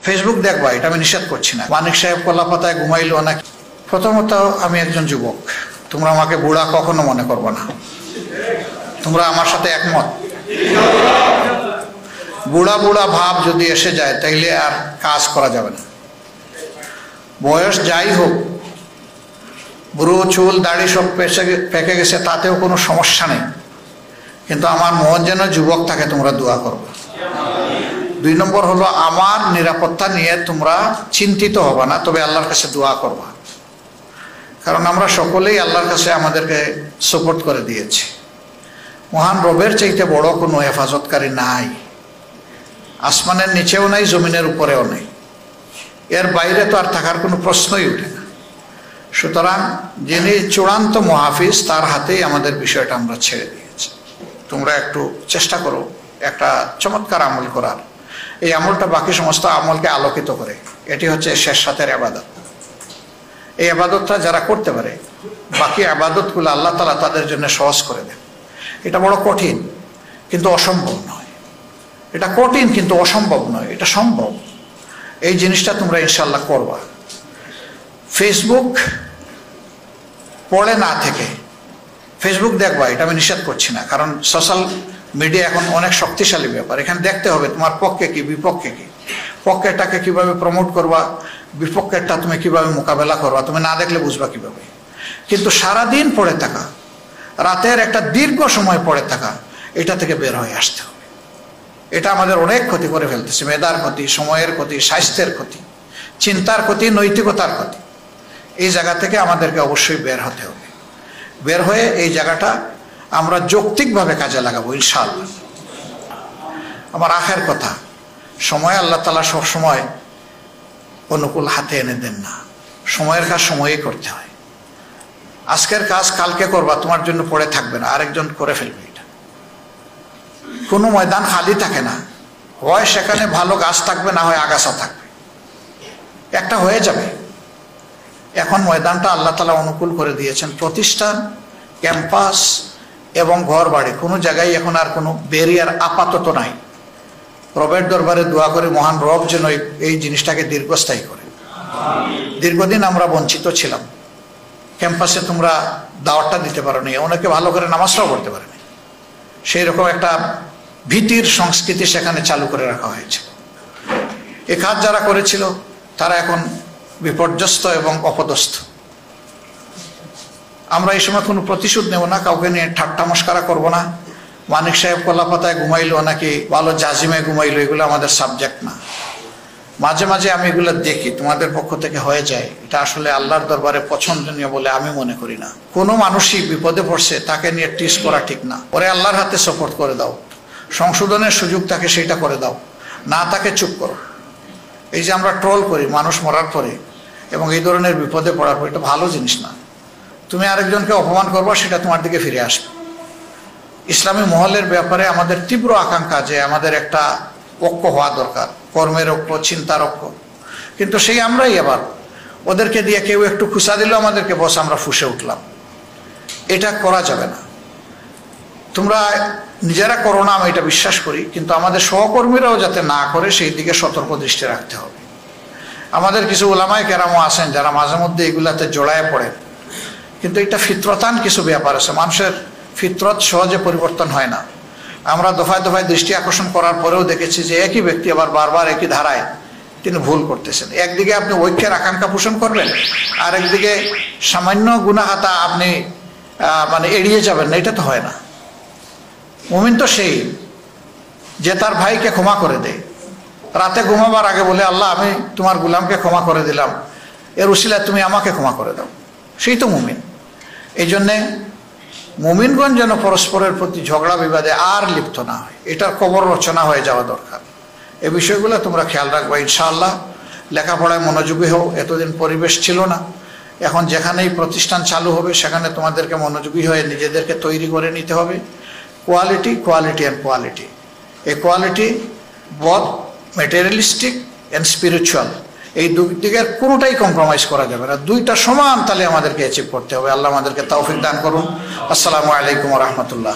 Facebook দেখবা, এটা আমি নিষেধ করছি না। মানিক সাহেব কলাপাতায় ঘুমাইলো নাকি? প্রথমত আমি একজন যুবক, তোমরা আমাকে বুড়া কখনো মনে করবো না। তোমরা আমার সাথে একমত? বুড়া বুড়া ভাব যদি এসে যায় তাইলে আর কাজ করা যাবে না। বয়স যাই হোক, বুড়ো চুল দাড়ি সব পেকে গেছে, তাতেও কোনো সমস্যা নেই, কিন্তু আমার মন যেন যুবক থাকে, তোমরা দোয়া করবে। 2 নম্বর হলো, আমার নিরাপত্তা নিয়ে তোমরা চিন্তিত হবে না, তবে আল্লাহর কাছে দোয়া করবা। কারণ আমরা সকলেই আল্লাহর কাছে আমাদেরকে সাপোর্ট করে দিয়েছি। মহান রবের চাইতে বড় কোনো হেফাজতকারী নাই, আসমানের নিচেও নাই, জমিনের উপরেও নেই। এর বাইরে তো আর থাকার কোনো প্রশ্নই উঠে না। সুতরাং যিনি চূড়ান্ত মুহাফিজ, তার হাতেই আমাদের বিষয়টা আমরা ছেড়ে দিয়েছি। তোমরা একটু চেষ্টা করো একটা চমৎকার আমল করার। এই আমলটা বাকি সমস্ত আমলকে আলোকিত করে। এটি হচ্ছে শেষ রাতের ইবাদত। এই ইবাদতটা যারা করতে পারে, বাকি ইবাদতগুলো আল্লাহ তাআলা তাদের জন্য সহজ করে দেন। এটা বড় কঠিন, কিন্তু অসম্ভব নয়। এটা কঠিন কিন্তু অসম্ভব নয়, এটা সম্ভব। এই জিনিসটা তোমরা ইনশাআল্লাহ করবা। ফেসবুক পড়ে না থেকে ফেসবুক দেখবা, এটা আমি নিষেধ করছি না। কারণ সোশ্যাল মিডিয়া এখন অনেক শক্তিশালী ব্যাপার। এখানে দেখতে হবে তোমার পক্ষে কি বিপক্ষে কি, পক্ষেরটাকে কিভাবে প্রমোট করবা, বিপক্ষেরটা তুমি কিভাবে মোকাবেলা করবা, তুমি না দেখলে বুঝবা কিভাবে। কিন্তু সারাদিন পড়ে থাকা, রাতের একটা দীর্ঘ সময় পড়ে থাকা, এটা থেকে বের হয়ে আসতে হবে। এটা আমাদের অনেক ক্ষতি করে ফেলতেছে। মেধার ক্ষতি, সময়ের ক্ষতি, স্বাস্থ্যের ক্ষতি, চিন্তার ক্ষতি, নৈতিকতার ক্ষতি। এই জায়গা থেকে আমাদেরকে অবশ্যই বের হতে হবে। বের হয়ে এই জায়গাটা আমরা যৌক্তিকভাবে কাজে লাগাবো ইনশাআল্লাহ। আমার আখের কথা, সময় আল্লাহ তাআলা সবসময় অনুকূল হাতে এনে দেন না। সময়ের কাজ সময়ই করতে হয়। আজকের কাজ কালকে করবা, তোমার জন্য পড়ে থাকবে না, আরেকজন করে ফেলবে। এটা কোনো ময়দান খালি থাকে না, হয় সেখানে ভালো গাছ থাকবে, না হয় আগাছা থাকবে, একটা হয়ে যাবে। এখন ময়দানটা আল্লাহ তাআলা অনুকূল করে দিয়েছেন। প্রতিষ্ঠান, ক্যাম্পাস এবং ঘর বাড়ি, কোনো জায়গায় এখন আর কোনো ব্যারিয়ার আপাতত নাই। রবের দরবারে দোয়া করে মহান রব যেন এই জিনিসটাকে দীর্ঘস্থায়ী করে। দীর্ঘদিন আমরা বঞ্চিত ছিলাম। ক্যাম্পাসে তোমরা দাওয়াতটা দিতে পারো নি, অনেকে ভালো করে নামাজটাও পড়তে পারেনি। সেই রকম একটা ভীতির সংস্কৃতি সেখানে চালু করে রাখা হয়েছে। এ কাজ যারা করেছিল তারা এখন বিপর্যস্ত এবং অপদস্থ। আমরা এই সময় কোনো প্রতিশোধ নেব না, কাউকে নিয়ে ঠাট্টা মস্করা করবো না। মানিক সাহেব কলাপাতায় ঘুমাইলো নাকি ভালো জাজিমে ঘুমাইলো, এগুলো আমাদের সাবজেক্ট না। মাঝে মাঝে আমি এগুলো দেখি, তোমাদের পক্ষ থেকে হয়ে যায়, এটা আসলে আল্লাহর দরবারে পছন্দনীয় বলে আমি মনে করি না। কোনো মানুষই বিপদে পড়ছে, তাকে নিয়ে টিস করা ঠিক না। পরে আল্লাহর হাতে সাপোর্ট করে দাও, সংশোধনের সুযোগ তাকে সেইটা করে দাও, না তাকে চুপ করো। এই যে আমরা ট্রল করি মানুষ মরার পরে এবং এই ধরনের বিপদে পড়ার পর, এটা ভালো জিনিস না। তুমি আরেকজনকে অপমান করবা, সেটা তোমার দিকে ফিরে আসবে। ইসলামী মহলের ব্যাপারে আমাদের তীব্র আকাঙ্ক্ষা যে আমাদের একটা ঐক্য হওয়া দরকার, কর্মের ঐক্য, চিন্তার ঐক্য। কিন্তু সেই আমরাই আবার ওদেরকে দিয়ে কেউ একটু খুশা দিল আমাদেরকে, বস আমরা ফুঁসে উঠলাম। এটা করা যাবে না। তোমরা নিজেরা করো না, আমি এটা বিশ্বাস করি, কিন্তু আমাদের সহকর্মীরাও যাতে না করে সেই দিকে সতর্ক দৃষ্টি রাখতে হবে। আমাদের কিছু ওলামায়ে কেরামও আছেন যারা মাঝে মধ্যে এগুলাতে জড়ায় পড়েন, কিন্তু এটা ফিতরতান কিছু ব্যাপার আছে। মানুষের ফিতরত সহজে পরিবর্তন হয় না। আমরা দফায় দফায় দৃষ্টি আকর্ষণ করার পরেও দেখেছি যে একই ব্যক্তি আবার বারবার একই ধারায় তিনি ভুল করতেছেন। একদিকে আপনি ঐক্যের আকাঙ্ক্ষা পোষণ করবেন, আর একদিকে সামান্য গুনাহাতা আপনি মানে এড়িয়ে যাবেন না, এটা তো হয় না। মুমিন তো সেই যে তার ভাইকে ক্ষমা করে দেয়, রাতে ঘুমাবার আগে বলে, আল্লাহ আমি তোমার গোলামকে ক্ষমা করে দিলাম, এর উসিলায় তুমি আমাকে ক্ষমা করে দাও। সেই তো মুমিন। এই জন্যে মুমিনগণ যেন পরস্পরের প্রতি ঝগড়া বিবাদে আর লিপ্ত না হয়, এটার কবর রচনা হয়ে যাওয়া দরকার। এই বিষয়গুলো তোমরা খেয়াল রাখবা ইনশাআল্লাহ। লেখাপড়ায় মনোযোগী হও, এতদিন পরিবেশ ছিল না। এখন যেখানেই প্রতিষ্ঠান চালু হবে সেখানে তোমাদেরকে মনোযোগী হয়ে নিজেদেরকে তৈরি করে নিতে হবে। Quality, quality and quality. এই quality both materialistic and spiritual, এই দুই দিকের কোনোটাই কম্প্রোমাইজ করা যাবে না। দুইটা সমান তালে আমাদেরকে অ্যাচিভ করতে হবে। আল্লাহ আমাদেরকে তৌফিক দান করুন। আসসালামু আলাইকুম ওয়া রাহমাতুল্লাহ।